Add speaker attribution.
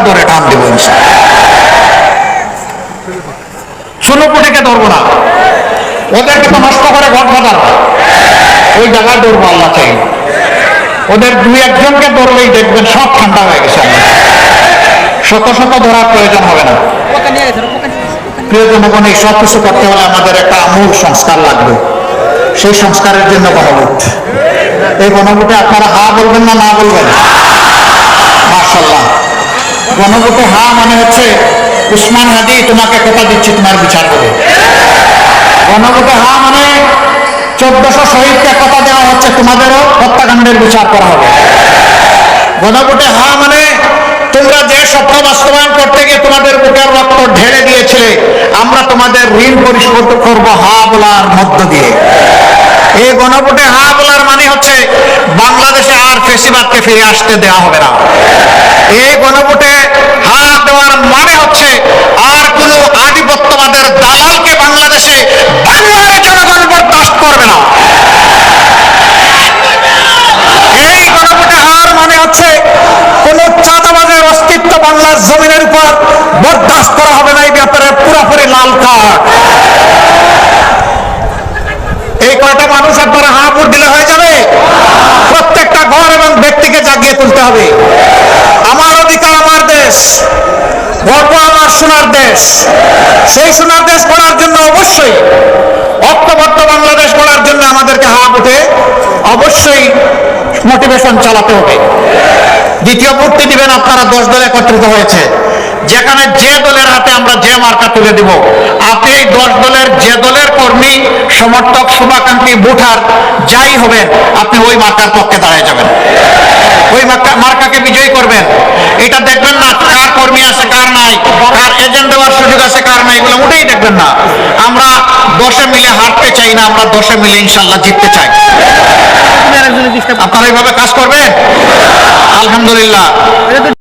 Speaker 1: ধরে টান দেবো ইনশাআল্লাহ। চুনোপুটিকে ধরবো না, ওদেরকে তো নষ্ট করে ঘর বাজার, ওই জায়গায় ধরবো আল্লাহ চাই। ওদের দুই একজনকে ধরলেই দেখবেন সব ঠান্ডা হয়ে গেছে। শত শত ধরার প্রয়োজন হবে না। প্রিয় জনগণ, এই সব কিছু করতে হলে আমাদের একটা আমূল সংস্কার লাগবে। সেই সংস্কারের জন্য গণভোট। এই গণভোটে আপনারা হা বলবেন না না বলবেন? মাশাআল্লাহ। গণভোটে হা মানে হচ্ছে উসমান হাদি তোমাকে কথা দিচ্ছি তোমার বিচার হবে। গণভোটে হা মানে 1400 শহীদকে কথা দেওয়া হচ্ছে তোমাদেরও হত্যাকাণ্ডের বিচার করা হবে। গণভোটে হা মানে তোমরা যে স্বপ্ন বাস্তবায়ন করতে গিয়ে তোমাদের বুকের রক্ত ঢেলে দিয়েছিলে, আমরা তোমাদের ঋণ পরিশোধ করবো হা বলার মধ্য দিয়ে। এই গণভোটে হা বলার মানে হচ্ছে বাংলাদেশে আর ফ্যাসিবাদকে ফিরে আসতে দেওয়া হবে না। এই গণভোটে হা দেওয়ার মানে হচ্ছে আর কোন আধিপত্যবাদের দালালকে বাংলাদেশে বাংলার জনগণ বরদাস্ত করবে না। এই গণভোটে হার মানে হচ্ছে কোন চাঁদাবাজের অস্তিত্ব বাংলার জমিনের উপর বরদাস্ত করা হবে না। এই ব্যাপারে পুরোপুরি লাল কার্ড। এই কয়টা মানুষ আপনারা হা ভোট দিলে হয়ে যাবে? প্রত্যেকটা ঘর এবং ব্যক্তিকে জাগিয়ে তুলতে হবে। আমার অধিকার আমার দেশ, গর্ব আমার সোনার দেশ। সেই সোনার দেশ গড়ার জন্য অবশ্যই ঐক্যবদ্ধ বাংলাদেশ গড়ার জন্য আমাদেরকে হা ভোটে অবশ্যই মোটিভেশন চালাতে হবে। দ্বিতীয় ভোটটি দিবেন আপনারা 10 দল একত্রিত হয়েছে, যেখানে যে দলের হাতে আমরা যে মার্কা তুলে দিব, আপনি এই 10 দলের যে দলের কর্মী সমর্থক শুভাকাঙ্ক্ষী ভোটার যাই হবেন, আপনি ওই মার্কার পক্ষে দাঁড়িয়ে যাবেন, ওই মার্কাকে বিজয়ী করবেন। এটা দেখবেন না কার কর্মী আছে কার নাই, কার এজেন্ট দেওয়ার সুযোগ আছে কার নাই, এগুলো মোটেই দেখবেন না। আমরা 10-এ মিলে হারতে চাই না, আমরা 10-এ মিলে ইনশাল্লাহ জিততে চাই। আপনারা এইভাবে কাজ করবেন? আলহামদুলিল্লাহ।